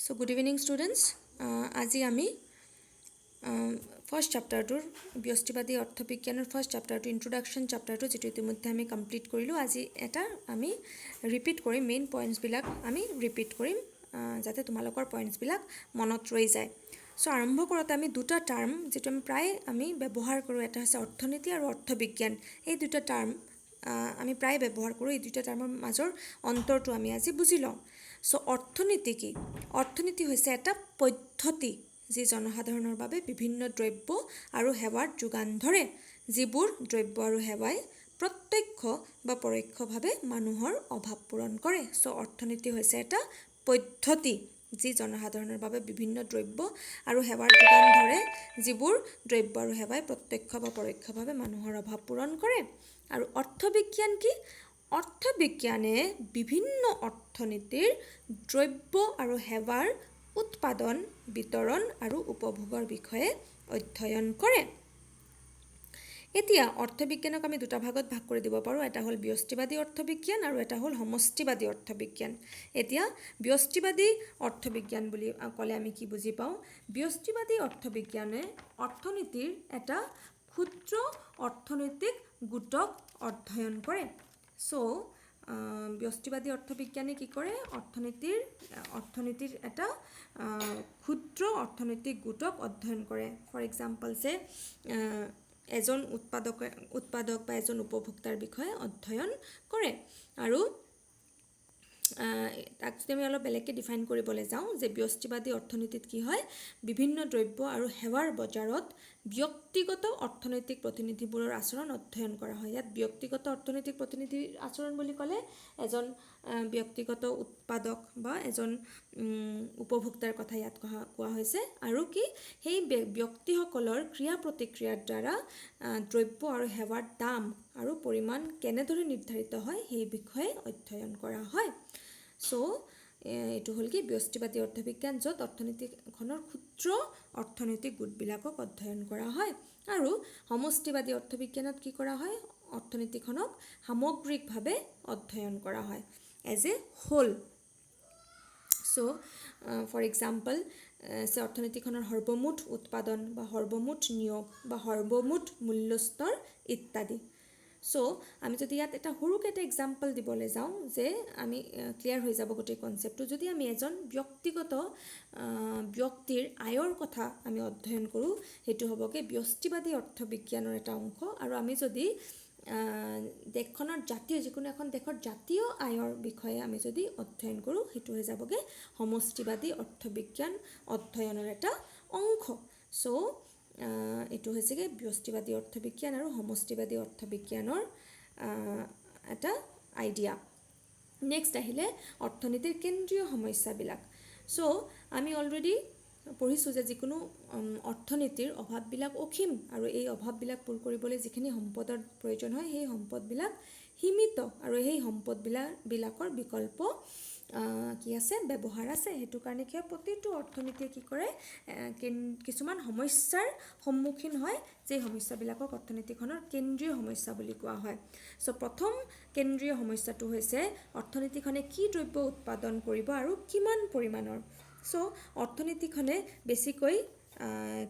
So good evening students. আজি আমি first চেপ্টাৰটোৰ ব্যষ্টিবাদী অৰ্থবিজ্ঞানৰ first চেপ্টাৰটো introduction চেপ্টাৰটো যেটো ইতিমধ্যে আমি কমপ্লিট কৰিলোঁ। আজি এটা আমি ৰিপিট কৰিম, মেইন পইণ্টছবিলাক আমি ৰিপিট কৰিম যাতে তোমালোকৰ পইণ্টছবিলাক মনত ৰৈ যায়। সো আৰম্ভ কৰোঁতে আমি দুটা টাৰ্ম যেটো আমি প্ৰায় আমি ব্যৱহাৰ কৰোঁ, এটা হৈছে অৰ্থনীতি আৰু অৰ্থবিজ্ঞান। এই দুটা টাৰ্ম আমি প্ৰায় ব্যৱহাৰ কৰোঁ। এই দুটা টাৰ্মৰ মাজৰ অন্তৰটো আমি আজি বুজি লওঁ। সো অৰ্থনীতি কি? অৰ্থনীতি হৈছে এটা পদ্ধতি যি জনসাধাৰণৰ বাবে বিভিন্ন দ্ৰব্য আৰু সেৱাৰ যোগান ধৰে, যিবোৰ দ্ৰব্য আৰু সেৱাই প্ৰত্যক্ষ বা পৰোক্ষভাৱে মানুহৰ অভাৱ পূৰণ কৰে। সো অৰ্থনীতি হৈছে এটা পদ্ধতি যি জনসাধাৰণৰ বাবে বিভিন্ন দ্ৰব্য আৰু সেৱাৰ যোগান ধৰে, যিবোৰ দ্ৰব্য আৰু সেৱাই প্ৰত্যক্ষ বা পৰোক্ষভাৱে মানুহৰ অভাৱ পূৰণ কৰে। আৰু অৰ্থবিজ্ঞান কি? অৰ্থবিজ্ঞানে বিভিন্ন অৰ্থনীতিৰ দ্ৰব্য আৰু সেৱাৰ উৎপাদন, বিতৰণ আৰু উপভোগৰ বিষয়ে অধ্যয়ন কৰে। এতিয়া অৰ্থবিজ্ঞানক আমি দুটা ভাগত ভাগ কৰি দিব পাৰোঁ। এটা হ'ল ব্যষ্টিবাদী অৰ্থবিজ্ঞান আৰু এটা হ'ল সমষ্টিবাদী অৰ্থবিজ্ঞান। এতিয়া ব্যষ্টিবাদী অৰ্থবিজ্ঞান বুলি ক'লে আমি কি বুজি পাওঁ? ব্যষ্টিবাদী অৰ্থবিজ্ঞানে অৰ্থনীতিৰ এটা ক্ষুদ্ৰ অৰ্থনৈতিক গোটক অধ্যয়ন কৰে। সো ব্যষ্টিবাদী অৰ্থবিজ্ঞানে কি কৰে? অৰ্থনীতিৰ এটা ক্ষুদ্ৰ অৰ্থনৈতিক গোটক অধ্যয়ন কৰে। ফৰ এক্সাম্পল যে এজন উৎপাদক বা এজন উপভোক্তাৰ বিষয়ে অধ্যয়ন কৰে। আৰু তাক যদি আমি অলপ বেলেগকৈ ডিফাইন কৰিবলৈ যাওঁ যে ব্যষ্টিবাদী অৰ্থনীতিত কি হয়? বিভিন্ন দ্ৰব্য আৰু সেৱাৰ বজাৰত ব্যক্তিগত অৰ্থনৈতিক প্ৰতিনিধিবোৰৰ আচৰণ অধ্যয়ন কৰা হয়। ইয়াত ব্যক্তিগত অৰ্থনৈতিক প্ৰতিনিধিৰ আচৰণ বুলি ক'লে এজন ব্যক্তিগত উৎপাদক বা এজন উপভোক্তাৰ কথা ইয়াত কোৱা হৈছে। আৰু কি সেই ব্যক্তিসকলৰ ক্ৰিয়া প্ৰতিক্ৰিয়াৰ দ্বাৰা দ্ৰব্য আৰু সেৱাৰ দাম আৰু পৰিমাণ কেনেদৰে নিৰ্ধাৰিত হয় সেই বিষয়ে অধ্যয়ন কৰা হয়। সো এইটো হ'ল কি ব্যষ্টিবাদী অৰ্থবিজ্ঞান, য'ত অৰ্থনীতিখনৰ ক্ষুদ্ৰ অৰ্থনৈতিক গোটবিলাকক অধ্যয়ন কৰা হয়। আৰু সমষ্টিবাদী অৰ্থবিজ্ঞানত কি কৰা হয়? অৰ্থনীতিখনক সামগ্ৰিকভাৱে অধ্যয়ন কৰা হয়, as a whole. So for example অৰ্থনীতিখনৰ সৰ্বমুঠ উৎপাদন বা সৰ্বমুঠ নিয়োগ বা সৰ্বমুঠ মূল্যস্তৰ ইত্যাদি। সো আমি যদি ইয়াত এটা সৰুকৈ এটা এক্সাম্পল দিবলৈ যাওঁ যে আমি ক্লিয়াৰ হৈ যাব গোটেই কনচেপ্টটো। যদি আমি এজন ব্যক্তিগত ব্যক্তিৰ আয়ৰ কথা আমি অধ্যয়ন কৰোঁ, সেইটো হ'বগৈ ব্যষ্টিবাদী অৰ্থবিজ্ঞানৰ এটা অংশ। আৰু আমি যদি দেশখনৰ যিকোনো এখন দেশৰ জাতীয় আয়ৰ বিষয়ে আমি যদি অধ্যয়ন কৰোঁ, সেইটো হৈ যাবগৈ সমষ্টিবাদী অৰ্থবিজ্ঞান অধ্যয়নৰ এটা অংশ। সো এইটো হৈছেগৈ ব্যষ্টিবাদী অৰ্থবিজ্ঞান আৰু সমষ্টিবাদী অৰ্থবিজ্ঞানৰ এটা আইডিয়া। নেক্সট আহিলে অৰ্থনীতিৰ কেন্দ্ৰীয় সমস্যাবিলাক। সো আমি অলৰেডি পঢ়িছোঁ যে যিকোনো অৰ্থনীতিৰ অভাৱবিলাক অসীম, আৰু এই অভাৱবিলাক পূৰ কৰিবলৈ যিখিনি সম্পদৰ প্ৰয়োজন হয় সেই সম্পদবিলাক সীমিত, আৰু সেই সম্পদবিলাকৰ বিকল্প কি আছে? ব্যৱহাৰ আছে। সেইটো কাৰণে কি হয়? প্ৰতিটো অৰ্থনীতিয়ে কি কৰে? কিছুমান সমস্যাৰ সন্মুখীন হয়, যে সমস্যাবিলাকক অৰ্থনীতিখনৰ কেন্দ্ৰীয় সমস্যা বুলি কোৱা হয়। সো প্ৰথম কেন্দ্ৰীয় সমস্যাটো হৈছে অৰ্থনীতিখনে কি দ্ৰব্য উৎপাদন কৰিব আৰু কিমান পৰিমাণৰ। সো অৰ্থনীতিখনে বেছিকৈ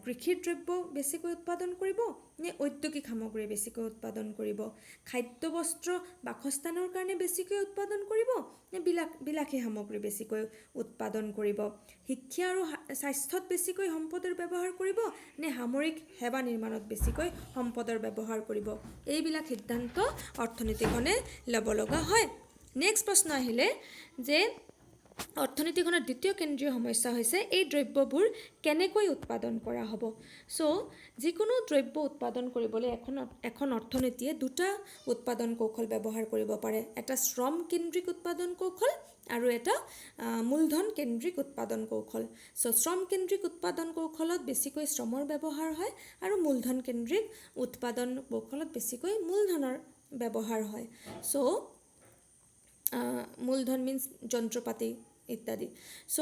কৃষিৰ দ্ৰব্য বেছিকৈ উৎপাদন কৰিব নে ঔদ্যোগিক সামগ্ৰী বেছিকৈ উৎপাদন কৰিব? খাদ্য বস্ত্ৰ বাসস্থানৰ কাৰণে বেছিকৈ উৎপাদন কৰিব নে বিলাসী সামগ্ৰী বেছিকৈ উৎপাদন কৰিব? শিক্ষা আৰু স্বাস্থ্যত বেছিকৈ সম্পদৰ ব্যৱহাৰ কৰিব নে সামৰিক সেৱা নিৰ্মাণত বেছিকৈ সম্পদৰ ব্যৱহাৰ কৰিব? এইবিলাক সিদ্ধান্ত অৰ্থনীতিখনে ল'ব লগা হয়। নেক্সট প্ৰশ্ন আহিলে যে অৰ্থনীতিখনৰ দ্বিতীয় কেন্দ্ৰীয় সমস্যা হৈছে এই দ্ৰব্যবোৰ কেনেকৈ উৎপাদন কৰা হ'ব। সো যিকোনো দ্ৰব্য উৎপাদন কৰিবলৈ এখন অৰ্থনীতিয়ে দুটা উৎপাদন কৌশল ব্যৱহাৰ কৰিব পাৰে। এটা শ্ৰম কেন্দ্ৰিক উৎপাদন কৌশল আৰু এটা মূলধন কেন্দ্ৰিক উৎপাদন কৌশল। সো শ্ৰম কেন্দ্ৰিক উৎপাদন কৌশলত বেছিকৈ শ্ৰমৰ ব্যৱহাৰ হয়, আৰু মূলধন কেন্দ্ৰিক উৎপাদন কৌশলত বেছিকৈ মূলধনৰ ব্যৱহাৰ হয়। সো মূলধন মিন্স যন্ত্ৰপাতি ইত্যাদি। চ'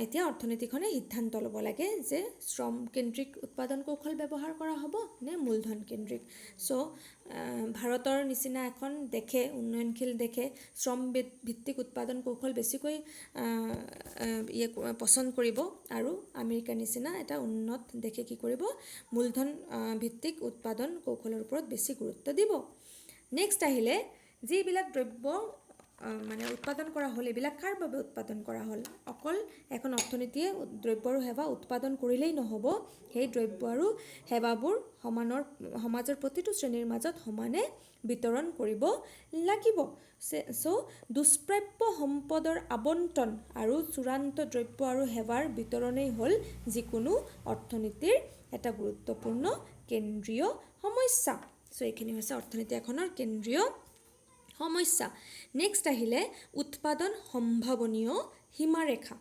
এতিয়া অৰ্থনীতিখনে সিদ্ধান্ত ল'ব লাগে যে শ্ৰম কেন্দ্ৰিক উৎপাদন কৌশল ব্যৱহাৰ কৰা হ'ব নে মূলধন কেন্দ্ৰিক। চ' ভাৰতৰ নিচিনা এখন দেশে, উন্নয়নশীল দেশে শ্ৰম ভিত্তিক উৎপাদন কৌশল বেছিকৈ পচন্দ কৰিব, আৰু আমেৰিকাৰ নিচিনা এটা উন্নত দেশে কি কৰিব, মূলধন ভিত্তিক উৎপাদন কৌশলৰ ওপৰত বেছি গুৰুত্ব দিব। নেক্সট আহিলে যিবিলাক দ্ৰব্য মানে উৎপাদন কৰা হ'ল, এইবিলাক কাৰ বাবে উৎপাদন কৰা হ'ল। অকল এখন অৰ্থনীতিয়ে দ্ৰব্য আৰু সেৱা উৎপাদন কৰিলেই নহ'ব, সেই দ্ৰব্য আৰু সেৱাবোৰ সমাজৰ প্ৰতিটো শ্ৰেণীৰ মাজত সমানে বিতৰণ কৰিব লাগিব। চ' দুষ্প্ৰাপ্য সম্পদৰ আবণ্টন আৰু চূড়ান্ত দ্ৰব্য আৰু সেৱাৰ বিতৰণেই হ'ল যিকোনো অৰ্থনীতিৰ এটা গুৰুত্বপূৰ্ণ কেন্দ্ৰীয় সমস্যা। চ' এইখিনি হৈছে অৰ্থনীতি এখনৰ কেন্দ্ৰীয় সমস্যা। নেক্সট আহিলে উৎপাদন সম্ভাৱনীয় সীমাৰেখা,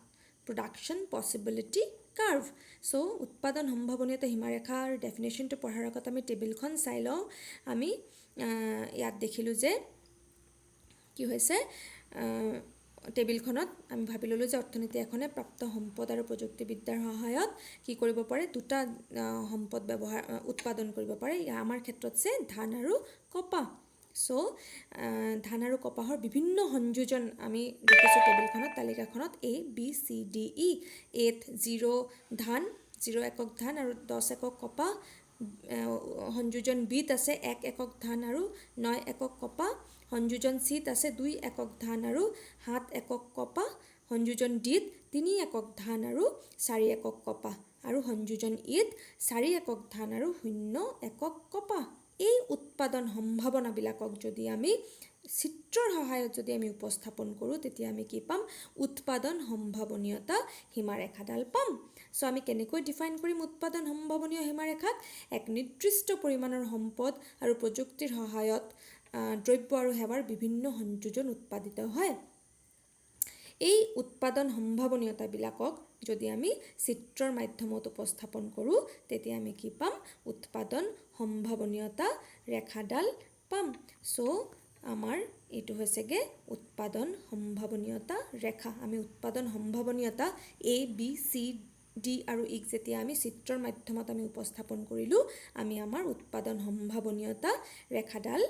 প্ৰডাকশ্যন পচিবিলিটি কাৰ্ভ। চ' উৎপাদন সম্ভাৱনীয়তা সীমাৰেখাৰ ডেফিনেশ্যনটো পঢ়াৰ আগত আমি টেবুলখন চাই লওঁ। আমি ইয়াত দেখিলোঁ যে কি হৈছে, টেবুলখনত আমি ভাবি ল'লোঁ যে অৰ্থনীতি এখনে প্ৰাপ্ত সম্পদ আৰু প্ৰযুক্তিবিদ্যাৰ সহায়ত কি কৰিব পাৰে, দুটা সম্পদ উৎপাদন কৰিব পাৰে। আমাৰ ক্ষেত্ৰত যে ধান আৰু কপাহ। চ' ধান আৰু কপাহৰ বিভিন্ন সংযোজন আমি দেখিছোঁ টেবুলখনত, তালিকাখনত ABCDE। 0 ধান, 0 একক ধান আৰু 10 একক কপাহ। সংযোজন বিত আছে 1 একক ধান আৰু 9 একক কপাহ। সংযোজন চিত আছে 2 একক ধান আৰু 7 একক কপাহ। সংযোজন ডিত 3 একক ধান আৰু 4 একক কপাহ। আৰু সংযোজন ইত 4 একক ধান আৰু 0 একক কপাহ। এই উৎপাদন সম্ভাৱনাবিলাকক যদি আমি চিত্ৰৰ সহায়ত যদি আমি উপস্থাপন কৰোঁ, তেতিয়া আমি কি পাম, উৎপাদন সম্ভাৱনীয়তা সীমাৰেখাডাল পাম। চ' আমি কেনেকৈ ডিফাইন কৰিম উৎপাদন সম্ভাৱনীয় সীমাৰেখাক? এক নিৰ্দিষ্ট পৰিমাণৰ সম্পদ আৰু প্ৰযুক্তিৰ সহায়ত দ্ৰব্য আৰু সেৱাৰ বিভিন্ন সংযোজন উৎপাদিত হয়। এই উৎপাদন সম্ভাৱনীয়তাবিলাকক যদি আমি চিত্ৰৰ মাধ্যমত উপস্থাপন কৰোঁ, তেতিয়া আমি কি পাম, উৎপাদন সম্ভাৱনীয়তা ৰেখাডাল পাম। চ' আমাৰ এইটো হৈছেগৈ উৎপাদন সম্ভাৱনীয়তা ৰেখা। আমি উৎপাদন সম্ভাৱনীয়তা ABCD আৰু ইক যেতিয়া আমি চিত্ৰৰ মাধ্যমত আমি উপস্থাপন কৰিলোঁ, আমি আমাৰ উৎপাদন সম্ভাৱনীয়তা ৰেখাডাল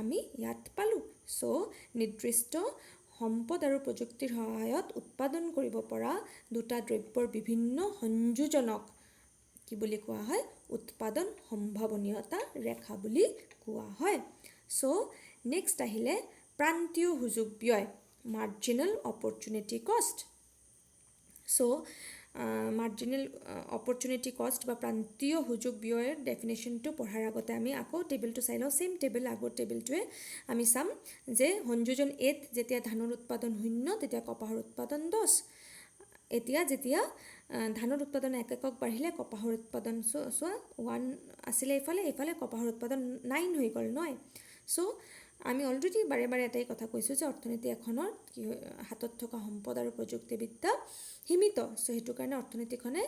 আমি ইয়াত পালোঁ। চ' নিৰ্দিষ্ট সম্পদ আৰু প্ৰযুক্তিৰ সহায়ত উৎপাদন কৰিব পৰা দুটা দ্ৰব্যৰ বিভিন্ন সংযোজনক কি বুলি কোৱা হয়, উৎপাদন সম্ভাৱনীয়তা ৰেখা বুলি কোৱা হয়। চ' নেক্সট আহিলে প্ৰান্তীয় সুযোগ ব্যয়, মাৰ্জিনেল অপৰচুনিটি কষ্ট। চ' মাৰ্জিনেল অপৰচুনিটি কষ্ট বা প্ৰান্তীয় সুযোগ ব্যয়ৰ ডেফিনেশ্যনটো পঢ়াৰ আগতে আমি আকৌ টেবুলটো চাই লওঁ। চেম টেবুল, আগৰ টেবুলটোৱে আমি চাম যে সংযোজন এত যেতিয়া ধানৰ উৎপাদন 0, তেতিয়া কপাহৰ উৎপাদন 10। এতিয়া যেতিয়া ধানৰ উৎপাদন 1 একক বাঢ়িলে কপাহৰ উৎপাদন চোৱা 1 আছিলে, এইফালে কপাহৰ উৎপাদন 9 হৈ গ'ল, 9। চ' আমি অলৰেডি বাৰে বাৰে এটাই কথা কৈছোঁ যে অৰ্থনীতি এখনৰ হাতত থকা সম্পদ আৰু প্ৰযুক্তিবিদ্যা সীমিত। চ' সেইটো কাৰণে অৰ্থনীতিখনে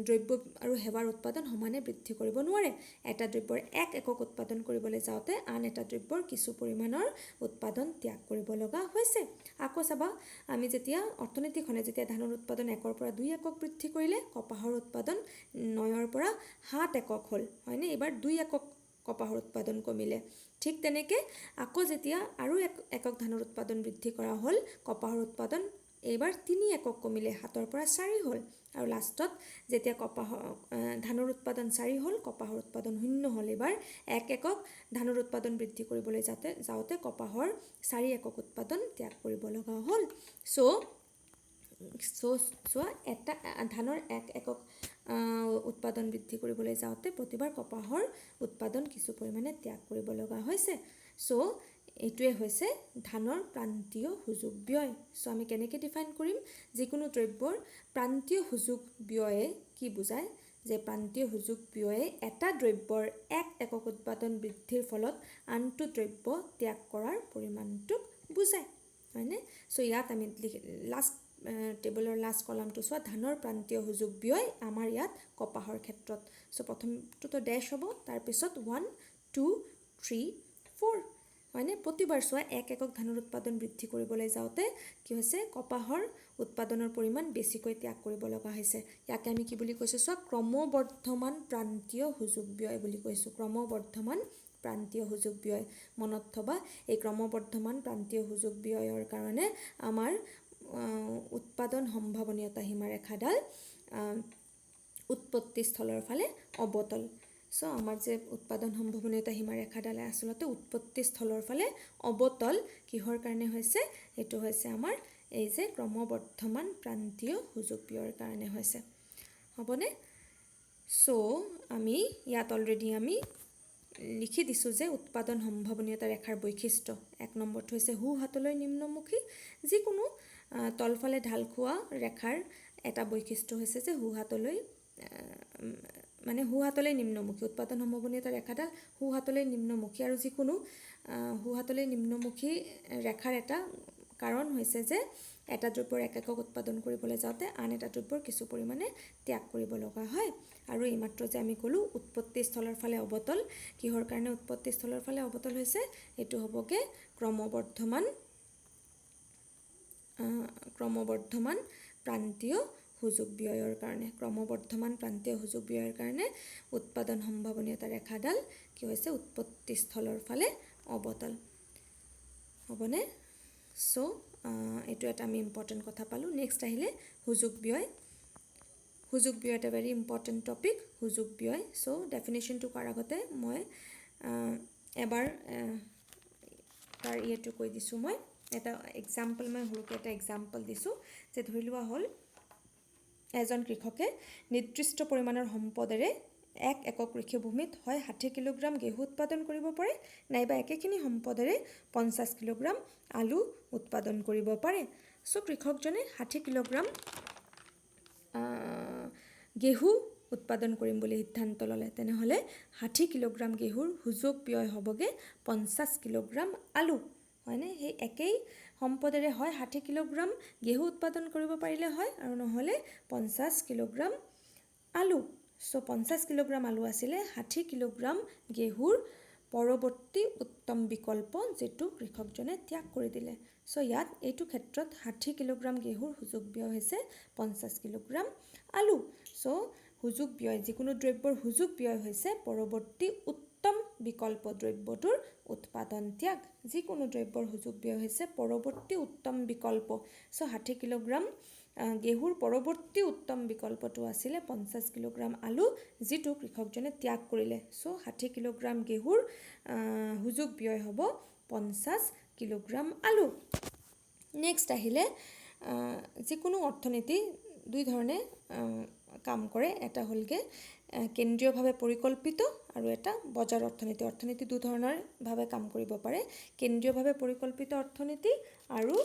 দ্ৰব্য আৰু সেৱাৰ উৎপাদন সমানে বৃদ্ধি কৰিব নোৱাৰে। এটা দ্ৰব্যৰ 1 একক উৎপাদন কৰিবলৈ যাওঁতে আন এটা দ্ৰব্যৰ কিছু পৰিমাণৰ উৎপাদন ত্যাগ কৰিব লগা হৈছে। আকৌ চাবা, আমি যেতিয়া অৰ্থনীতিখনে যেতিয়া ধানৰ উৎপাদন 1ৰ পৰা 2 একক বৃদ্ধি কৰিলে, কপাহৰ উৎপাদন 9ৰ পৰা 7 একক হ'ল, হয়নে? এইবাৰ 2 একক কপাহৰ উৎপাদন কমিলে। ঠিক তেনেকৈ আকৌ যেতিয়া আৰু 1 একক ধানৰ উৎপাদন বৃদ্ধি কৰা হ'ল, কপাহৰ উৎপাদন এইবাৰ 3 একক কমিলে, 7ৰ পৰা 4 হ'ল। আৰু লাষ্টত যেতিয়া ধানৰ উৎপাদন 4 হ'ল, কপাহৰ উৎপাদন 0 হ'ল। এইবাৰ 1 একক ধানৰ উৎপাদন বৃদ্ধি কৰিবলৈ যাওঁতে কপাহৰ 4 একক উৎপাদন ত্যাগ কৰিব লগা হ'ল। চোৱা, এটা ধানৰ 1 একক উৎপাদন বৃদ্ধি কৰিবলৈ যাওঁতে প্ৰতিবাৰ কপাহৰ উৎপাদন কিছু পৰিমাণে ত্যাগ কৰিব লগা হৈছে। চ' এইটোৱে হৈছে ধানৰ প্ৰান্তীয় সুযোগ ব্যয়। চ' আমি কেনেকৈ ডিফাইন কৰিম? যিকোনো দ্ৰব্যৰ প্ৰান্তীয় সুযোগ ব্যয়ে কি বুজায়? যে প্ৰান্তীয় সুযোগ ব্যয়ে এটা দ্ৰব্যৰ 1 একক উৎপাদন বৃদ্ধিৰ ফলত আনটো দ্ৰব্য ত্যাগ কৰাৰ পৰিমাণটোক বুজায়, হয়নে? চ' ইয়াত আমি লাষ্ট টেবুলৰ লাষ্ট কলামটো চোৱা, ধানৰ প্ৰান্তীয় সুযোগ ব্যয় আমাৰ ইয়াত কপাহৰ ক্ষেত্ৰত। চ' প্ৰথমটোতো ডেছ হ'ব, তাৰপিছত 1, 2, 3, 4। হয়নে? প্ৰতিবাৰ চোৱা 1 একক ধানৰ উৎপাদন বৃদ্ধি কৰিবলৈ যাওঁতে কি হৈছে, কপাহৰ উৎপাদনৰ পৰিমাণ বেছিকৈ ত্যাগ কৰিব লগা হৈছে। ইয়াকে আমি কি বুলি কৈছোঁ চোৱা, ক্ৰমবৰ্ধমান প্ৰান্তীয় সুযোগ ব্যয় বুলি কৈছোঁ। ক্ৰমবৰ্ধমান প্ৰান্তীয় সুযোগ ব্যয় মনত থবা। এই ক্ৰমবৰ্ধমান প্ৰান্তীয় সুযোগ ব্যয়ৰ কাৰণে আমাৰ উৎপাদন সম্ভাৱনীয়তা সীমাৰেখাডাল উৎপত্তিস্থলৰ ফালে অৱতল। চ' আমাৰ যে উৎপাদন সম্ভাৱনীয়তা সীমাৰেখাডালে আচলতে উৎপত্তিস্থলৰ ফালে অৱতল কিহৰ কাৰণে হৈছে? এইটো হৈছে আমাৰ এই যে ক্ৰমবৰ্ধমান প্ৰান্তীয় সুযোগ ব্যয়ৰ কাৰণে হৈছে। হ'বনে? চ' আমি ইয়াত অলৰেডি আমি লিখি দিছোঁ যে উৎপাদন সম্ভাৱনীয়তা ৰেখাৰ বৈশিষ্ট্য 1 নম্বৰটো হৈছে সোঁহাতলৈ নিম্নমুখী। যিকোনো তলফালে ঢাল খোৱা ৰেখাৰ এটা বৈশিষ্ট্য হৈছে যে সোঁহাতলৈ নিম্নমুখী। উৎপাদন সম্ভাৱনীয়তা ৰেখাডাল সোঁহাতলৈ নিম্নমুখী, আৰু যিকোনো সোঁহাতলৈ নিম্নমুখী ৰেখাৰ এটা কাৰণ হৈছে যে এটা দ্ৰব্যৰ 1 একক উৎপাদন কৰিবলৈ যাওঁতে আন এটা দ্ৰব্যৰ কিছু পৰিমাণে ত্যাগ কৰিব লগা হয়। আৰু এইমাত্ৰ যে আমি ক'লোঁ উৎপত্তিস্থলৰ ফালে অৱতল, কিহৰ কাৰণে উৎপত্তিস্থলৰ ফালে অৱতল হৈছে? এইটো হ'বগে ক্ৰমবৰ্ধমান প্ৰান্তীয় সুযোগ ব্যয়ৰ কাৰণে। ক্ৰমবৰ্ধমান প্ৰান্তীয় সুযোগ ব্যয়ৰ কাৰণে উৎপাদন সম্ভাৱনীয়তা ৰেখাডাল কি হৈছে? উৎপত্তিস্থলৰ ফালে অৱতল। হ'বনে? চ' এইটো এটা আমি ইম্পৰ্টেণ্ট কথা পালোঁ। নেক্সট আহিলে সুযোগ ব্যয়। সুযোগ ব্যয় এটা ভেৰি ইম্পৰ্টেণ্ট টপিক, সুযোগ ব্যয়। চ' ডেফিনেশ্যনটো কৰাৰ আগতে মই এবাৰ তাৰ ইয়েটো কৈ দিছোঁ। মই এটা এক্সাম্পল, মই সৰুকৈ এটা এক্সাম্পল দিছোঁ যে ধৰি লোৱা হ'ল এজন কৃষকে নিৰ্দিষ্ট পৰিমাণৰ সম্পদেৰে 1 একক কৃষিভূমিত হয় 60 কিলোগ্ৰাম ঘেঁহু উৎপাদন কৰিব পাৰে, নাইবা একেখিনি সম্পদেৰে 50 কিলোগ্ৰাম আলু উৎপাদন কৰিব পাৰে। চ' কৃষকজনে 60 কিলোগ্ৰাম ঘেঁহু উৎপাদন কৰিম বুলি সিদ্ধান্ত ল'লে। তেনেহ'লে 60 কিলোগ্ৰাম ঘেঁহুৰ সুযোগ ব্যয় হ'বগৈ 50 কিলোগ্ৰাম আলু। হয়নে? সেই একেই সম্পদেৰে হয় 60 কিলোগ্ৰাম ঘেঁহু উৎপাদন কৰিব পাৰিলে হয়, আৰু নহ'লে 50 কিলোগ্ৰাম আলু। চ' 50 কিলোগ্ৰাম আলু আছিলে 60 কিলোগ্ৰাম ঘেঁহুৰ পৰৱৰ্তী উত্তম বিকল্প, যিটো কৃষকজনে ত্যাগ কৰি দিলে। চ' ইয়াত এইটো ক্ষেত্ৰত 60 কিলোগ্ৰাম ঘেঁহুৰ সুযোগ ব্যয় হৈছে 50 কিলোগ্ৰাম আলু। চ' সুযোগ ব্যয়, যিকোনো দ্ৰব্যৰ সুযোগ ব্যয় হৈছে পৰৱৰ্তী উত্তম বিকল্প দ্ৰব্যটোৰ উৎপাদন ত্যাগ। যিকোনো দ্ৰব্যৰ সুযোগ ব্যয় হৈছে পৰৱৰ্তী উত্তম বিকল্প। চ' 60 কিলোগ্ৰাম ঘেঁহুৰ পৰৱৰ্তী উত্তম বিকল্পটো আছিলে 50 কিলোগ্ৰাম আলু, যিটো কৃষকজনে ত্যাগ কৰিলে। চ' 60 কিলোগ্ৰাম ঘেঁহুৰ সুযোগ ব্যয় হ'ব 50 কিলোগ্ৰাম আলু। নেক্সট আহিলে যিকোনো অৰ্থনীতি দুই ধৰণে কাম কৰে। এটা হ'লগৈ কেন্দ্ৰীয়ভাৱে পৰিকল্পিত আৰু এটা বজাৰ অৰ্থনীতি। অৰ্থনীতি দুধৰণৰভাৱে কাম কৰিব পাৰে, কেন্দ্ৰীয়ভাৱে পৰিকল্পিত অৰ্থনীতি আৰু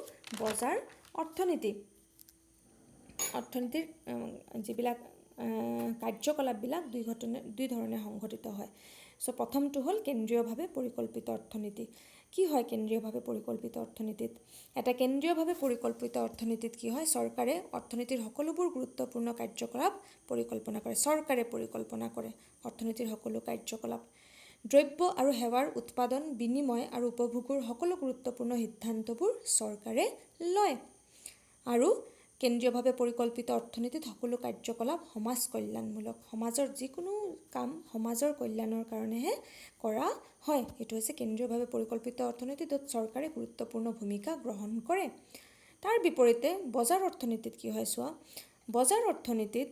বজাৰ অৰ্থনীতি। অৰ্থনীতিৰ যিবিলাক কাৰ্যকলাপবিলাক দুই ধৰণে সংঘটিত হয়। চ' প্ৰথমটো হ'ল কেন্দ্ৰীয়ভাৱে পৰিকল্পিত অৰ্থনীতি। কি হয় কেন্দ্ৰীয়ভাৱে পৰিকল্পিত অৰ্থনীতিত? এটা কেন্দ্ৰীয়ভাৱে পৰিকল্পিত অৰ্থনীতিত কি হয়? চৰকাৰে অৰ্থনীতিৰ সকলোবোৰ গুৰুত্বপূৰ্ণ কাৰ্যকলাপ পৰিকল্পনা কৰে। চৰকাৰে পৰিকল্পনা কৰে অৰ্থনীতিৰ সকলো কাৰ্যকলাপ। দ্ৰব্য আৰু সেৱাৰ উৎপাদন, বিনিময় আৰু উপভোগৰ সকলো গুৰুত্বপূৰ্ণ সিদ্ধান্তবোৰ চৰকাৰে লয়। আৰু কেন্দ্ৰীয়ভাৱে পৰিকল্পিত অৰ্থনীতিত সকলো কাৰ্যকলাপ সমাজ কল্যাণমূলক। সমাজৰ যিকোনো কাম সমাজৰ কল্যাণৰ কাৰণেহে কৰা হয়। এইটো হৈছে কেন্দ্ৰীয়ভাৱে পৰিকল্পিত অৰ্থনীতি, য'ত চৰকাৰে গুৰুত্বপূৰ্ণ ভূমিকা গ্ৰহণ কৰে। তাৰ বিপৰীতে বজাৰ অৰ্থনীতিত কি হয় চোৱা, বজাৰ অৰ্থনীতিত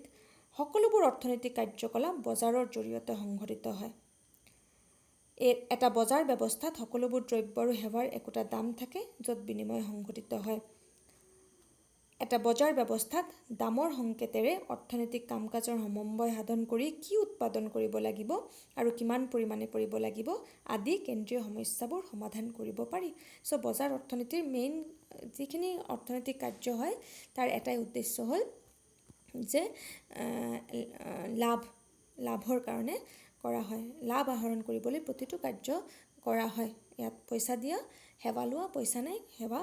সকলোবোৰ অৰ্থনৈতিক কাৰ্যকলাপ বজাৰৰ জৰিয়তে সংঘটিত হয়। এটা বজাৰ ব্যৱস্থাত সকলোবোৰ দ্ৰব্য আৰু সেৱাৰ একোটা দাম থাকে, য'ত বিনিময় সংঘটিত হয়। এটা বজাৰ ব্যৱস্থাত দামৰ সংকেতেৰে অৰ্থনৈতিক কাম কাজৰ সমন্বয় সাধন কৰি কি উৎপাদন কৰিব লাগিব আৰু কিমান পৰিমাণে কৰিব লাগিব আদি কেন্দ্ৰীয় সমস্যাবোৰ সমাধান কৰিব পাৰি। চ' বজাৰ অৰ্থনীতিৰ মেইন যিখিনি অৰ্থনৈতিক কাৰ্য হয় তাৰ এটাই উদ্দেশ্য হ'ল যে লাভৰ কাৰণে কৰা হয়। লাভ আহৰণ কৰিবলৈ প্ৰতিটো কাৰ্য কৰা হয়। ইয়াত পইচা দিয়া, সেৱা লোৱা, পইচা নাই সেৱা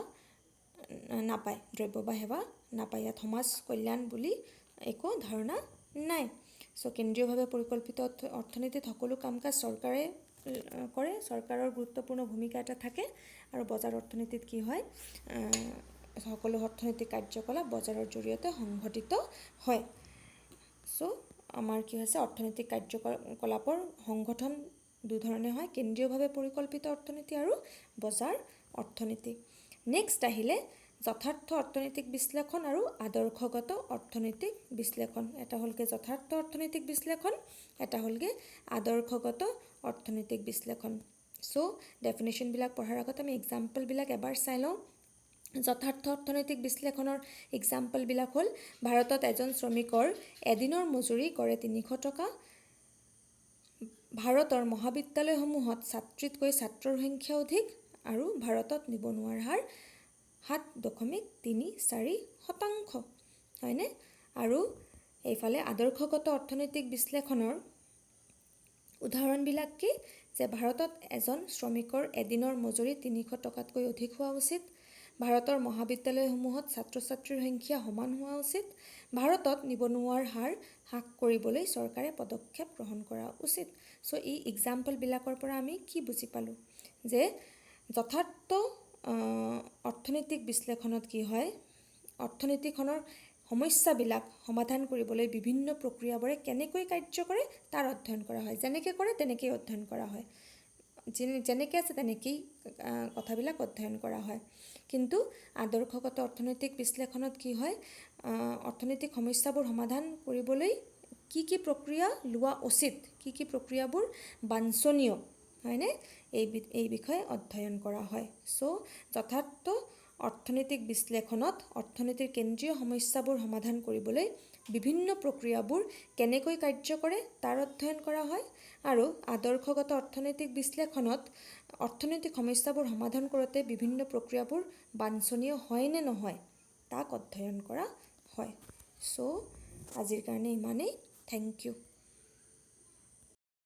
নাপায়, দ্ৰব্য বা সেৱা নাপায়। ইয়াত সমাজ কল্যাণ বুলি একো ধাৰণা নাই। চ' কেন্দ্ৰীয়ভাৱে পৰিকল্পিত অৰ্থনীতিত সকলো কাম কাজ চৰকাৰে কৰে, চৰকাৰৰ গুৰুত্বপূৰ্ণ ভূমিকা এটা থাকে আৰু বজাৰ অৰ্থনীতিত কি হয়, সকলো অৰ্থনৈতিক কাৰ্যকলাপ বজাৰৰ জৰিয়তে সংঘটিত হয়। চ' আমাৰ কি হৈছে, অৰ্থনৈতিক কাৰ্যকলাপৰ সংগঠন দুধৰণে হয়, কেন্দ্ৰীয়ভাৱে পৰিকল্পিত অৰ্থনীতি আৰু বজাৰ অৰ্থনীতি। নেক্সট আহিলে যথাৰ্থ অৰ্থনৈতিক বিশ্লেষণ আৰু আদৰ্শগত অৰ্থনৈতিক বিশ্লেষণ। এটা হ'লগৈ যথাৰ্থ অৰ্থনৈতিক বিশ্লেষণ, এটা হ'লগৈ আদৰ্শগত অৰ্থনৈতিক বিশ্লেষণ। চ' ডেফিনেশ্যনবিলাক পঢ়াৰ আগত আমি এক্সাম্পলবিলাক এবাৰ চাই লওঁ। যথাৰ্থ অৰ্থনৈতিক বিশ্লেষণৰ এক্সাম্পলবিলাক হ'ল, ভাৰতত এজন শ্ৰমিকৰ এদিনৰ মজুৰি গড়ে 300 টকা। ভাৰতৰ মহাবিদ্যালয়সমূহত ছাত্ৰীতকৈ ছাত্ৰৰ সংখ্যা অধিক আৰু ভাৰতত নিবনুৱাৰ হাৰ 7.34%, হয়নে? আৰু এইফালে আদৰ্শগত অৰ্থনৈতিক বিশ্লেষণৰ উদাহৰণবিলাক কি, যে ভাৰতত এজন শ্ৰমিকৰ এদিনৰ মজুৰি 300 টকাতকৈ অধিক হোৱা উচিত, ভাৰতৰ মহাবিদ্যালয়সমূহত ছাত্ৰ ছাত্ৰীৰ সংখ্যা সমান হোৱা উচিত, ভাৰতত নিবনুৱাৰ হাৰ হ্ৰাস কৰিবলৈ চৰকাৰে পদক্ষেপ গ্ৰহণ কৰা উচিত। চ' এই এক্সাম্পলবিলাকৰ পৰা আমি কি বুজি পালোঁ, যে যথাৰ্থ অৰ্থনৈতিক বিশ্লেষণত কি হয়, অৰ্থনীতিখনৰ সমস্যাবিলাক সমাধান কৰিবলৈ বিভিন্ন প্ৰক্ৰিয়াবোৰে কেনেকৈ কাৰ্য কৰে তাৰ অধ্যয়ন কৰা হয়। যেনেকৈ কৰে তেনেকেই অধ্যয়ন কৰা হয়, যেনেকৈ আছে তেনেকেই কথাবিলাক অধ্যয়ন কৰা হয়। কিন্তু আদৰ্শগত অৰ্থনৈতিক বিশ্লেষণত কি হয়, অৰ্থনৈতিক সমস্যাবোৰ সমাধান কৰিবলৈ কি কি প্ৰক্ৰিয়া লোৱা উচিত, কি কি প্ৰক্ৰিয়াবোৰ বাঞ্ছনীয়, হয়নে, এই বিষয়ে অধ্যয়ন কৰা হয়। চ' যথাৰ্থ অৰ্থনৈতিক বিশ্লেষণত অৰ্থনীতিৰ কেন্দ্ৰীয় সমস্যাবোৰ সমাধান কৰিবলৈ বিভিন্ন প্ৰক্ৰিয়াবোৰ কেনেকৈ কাৰ্য কৰে তাৰ অধ্যয়ন কৰা হয়, আৰু আদৰ্শগত অৰ্থনৈতিক বিশ্লেষণত অৰ্থনৈতিক সমস্যাবোৰ সমাধান কৰোঁতে বিভিন্ন প্ৰক্ৰিয়াবোৰ বাঞ্ছনীয় হয় নে নহয় তাক অধ্যয়ন কৰা হয়। চ' আজিৰ কাৰণে ইমানেই। Thank U.